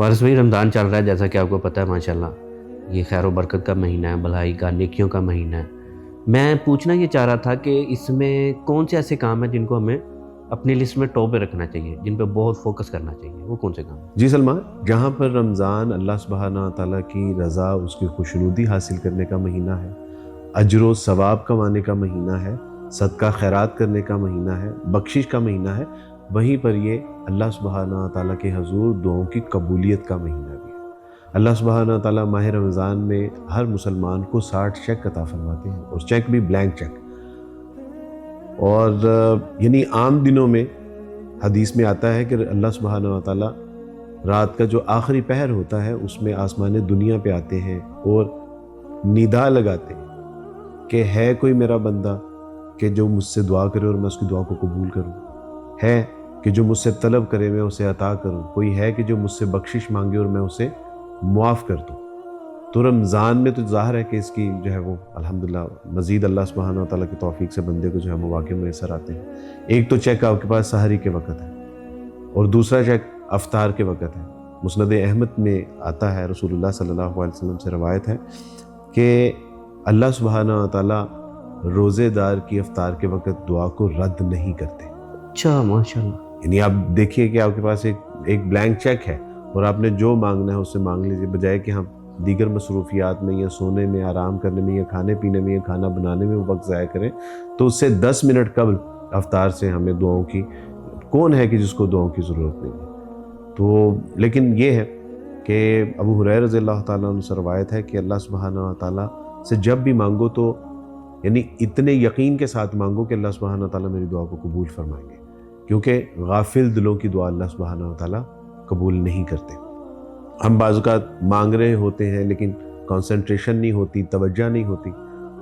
وارث بھائی، رمضان چل رہا ہے جیسا کہ آپ کو پتہ ہے ماشاءاللہ، یہ خیر و برکت کا مہینہ ہے، بھلائی کا، نیکیوں کا مہینہ ہے۔ میں پوچھنا یہ چاہ رہا تھا کہ اس میں کون سے ایسے کام ہیں جن کو ہمیں اپنی لسٹ میں ٹاپ پہ رکھنا چاہیے، جن پہ بہت فوکس کرنا چاہیے، وہ کون سے کام ہیں؟ جی سلمان، جہاں پر رمضان اللہ سبحانہ تعالیٰ کی رضا، اس کی خوشنودی حاصل کرنے کا مہینہ ہے، اجر و ثواب کمانے کا مہینہ ہے، صدقہ خیرات کرنے کا مہینہ ہے، بخشش کا مہینہ ہے، وہیں پر یہ اللہ سبحانہ تعالیٰ کے حضور دعاؤں کی قبولیت کا مہینہ بھی ہے۔ اللہ سبحانہ تعالیٰ ماہ رمضان میں ہر مسلمان کو 60 چیک عطا فرماتے ہیں، اور چیک بھی بلینک چیک۔ اور یعنی عام دنوں میں حدیث میں آتا ہے کہ اللہ سبحانہ تعالیٰ رات کا جو آخری پہر ہوتا ہے اس میں آسمان دنیا پہ آتے ہیں اور ندا لگاتے ہیں کہ ہے کوئی میرا بندہ کہ جو مجھ سے دعا کرے اور میں اس کی دعا کو قبول کروں، ہے کہ جو مجھ سے طلب کرے میں اسے عطا کروں، کوئی ہے کہ جو مجھ سے بخشش مانگے اور میں اسے معاف کر دوں۔ تو رمضان میں تو ظاہر ہے کہ اس کی جو ہے وہ الحمدللہ مزید اللہ سبحانہ تعالیٰ کی توفیق سے بندے کو جو ہے مواقع میسر آتے ہیں۔ ایک تو چیک آپ کے پاس سحری کے وقت ہے، اور دوسرا چیک افطار کے وقت ہے۔ مسند احمد میں آتا ہے، رسول اللہ صلی اللہ علیہ وسلم سے روایت ہے کہ اللہ سبحانہ تعالیٰ روزے دار کی افطار کے وقت دعا کو رد نہیں کرتے۔ اچھا، ماشاءاللہ۔ یعنی آپ دیکھیے کہ آپ کے پاس ایک بلینک چیک ہے اور آپ نے جو مانگنا ہے اس سے مانگ لیجیے، بجائے کہ ہم دیگر مصروفیات میں یا سونے میں، آرام کرنے میں، یا کھانے پینے میں، یا کھانا بنانے میں وقت ضائع کریں۔ تو اس سے 10 منٹ قبل افطار سے ہمیں دعاؤں کی، کون ہے کہ جس کو دعاؤں کی ضرورت نہیں ہے؟ تو لیکن یہ ہے کہ ابو ہریرہ رضی اللہ تعالیٰ عنہ سے روایت ہے کہ اللہ سبحانہ تعالیٰ سے جب بھی مانگو تو یعنی اتنے یقین کے ساتھ مانگو کہ اللہ سبحانہ تعالیٰ میری دعا کو قبول فرمائیں گے، کیونکہ غافل دلوں کی دعا اللہ سبحانہ تعالیٰ قبول نہیں کرتے۔ ہم بعض اوقات مانگ رہے ہوتے ہیں لیکن کنسنٹریشن نہیں ہوتی، توجہ نہیں ہوتی،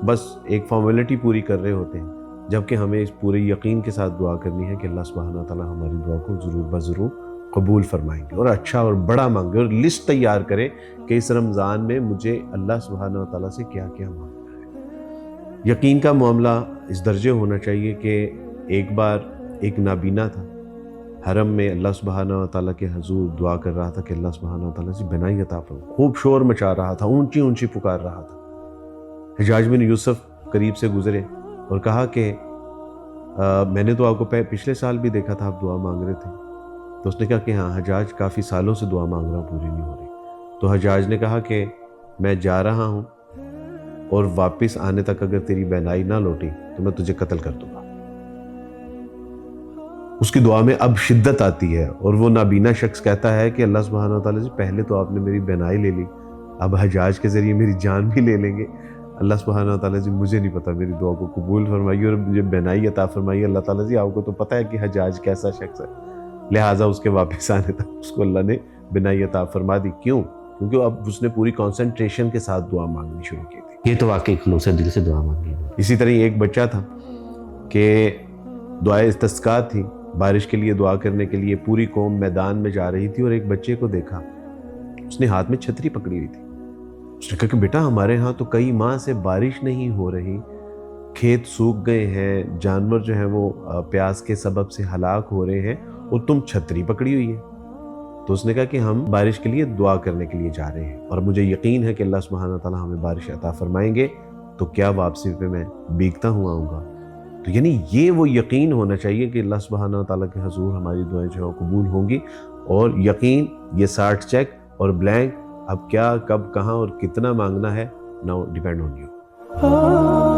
بس ایک فارمیلٹی پوری کر رہے ہوتے ہیں، جبکہ ہمیں اس پورے یقین کے ساتھ دعا کرنی ہے کہ اللہ سبحانہ تعالیٰ ہماری دعا کو ضرور بضرور قبول فرمائیں گے، اور اچھا اور بڑا مانگے، اور لسٹ تیار کرے کہ اس رمضان میں مجھے اللہ سبحانہ تعالیٰ سے کیا کیا مانگنا ہے۔ یقین کا معاملہ اس درجے ہونا چاہیے کہ ایک بار ایک نابینا تھا، حرم میں اللہ سبحانہ تعالیٰ کے حضور دعا کر رہا تھا کہ اللہ سبحانہ تعالیٰ سے بینائی عطا فرما، خوب شور مچا رہا تھا، اونچی اونچی پکار رہا تھا۔ حجاج بن یوسف قریب سے گزرے اور کہا کہ میں نے تو آپ کو پچھلے سال بھی دیکھا تھا آپ دعا مانگ رہے تھے۔ تو اس نے کہا کہ ہاں حجاج، کافی سالوں سے دعا مانگ رہا ہوں، پوری نہیں ہو رہی۔ تو حجاج نے کہا کہ میں جا رہا ہوں اور واپس آنے تک اگر تیری بینائی نہ لوٹی تو میں تجھے قتل کر دوں گا۔ اس کی دعا میں اب شدت آتی ہے، اور وہ نابینا شخص کہتا ہے کہ اللہ سبحانہ تعالیٰ سے پہلے تو آپ نے میری بینائی لے لی، اب حجاج کے ذریعے میری جان بھی لے لیں گے۔ اللہ سبحانہ تعالیٰ جی مجھے نہیں پتا، میری دعا کو قبول فرمائیے اور مجھے بینائی عطا فرمائیے۔ اللہ تعالیٰ جی آپ کو تو پتہ ہے کہ حجاج کیسا شخص ہے، لہٰذا اس کے واپس آنے تک اس کو اللہ نے بینائی عطا فرما دی۔ کیوں؟ کیونکہ اب اس نے پوری کنسنٹریشن کے ساتھ دعا مانگنی شروع کی تھی۔ یہ تو واقعی خلوص دل سے دعا مانگی۔ اسی طرح ایک بچہ تھا کہ دعائے استسقاء تھی، بارش کے لیے دعا کرنے کے لیے پوری قوم میدان میں جا رہی تھی، اور ایک بچے کو دیکھا، اس نے ہاتھ میں چھتری پکڑی ہوئی تھی۔ اس نے کہا کہ بیٹا ہمارے ہاں تو کئی ماہ سے بارش نہیں ہو رہی، کھیت سوکھ گئے ہیں، جانور جو ہیں وہ پیاس کے سبب سے ہلاک ہو رہے ہیں، اور تم چھتری پکڑی ہوئی ہے۔ تو اس نے کہا کہ ہم بارش کے لیے دعا کرنے کے لیے جا رہے ہیں، اور مجھے یقین ہے کہ اللہ سبحانہ تعالیٰ ہمیں بارش عطا فرمائیں گے، تو کیا واپسی پہ میں بھیگتا ہوا آؤں گا۔ تو یعنی یہ وہ یقین ہونا چاہیے کہ اللہ سبحانہ تعالیٰ کے حضور ہماری دعائیں جو ہے قبول ہوں گی، اور یقین یہ 60 چیک اور بلینک اب کیا، کب، کہاں اور کتنا مانگنا ہے، ناؤ ڈیپینڈ آن یو۔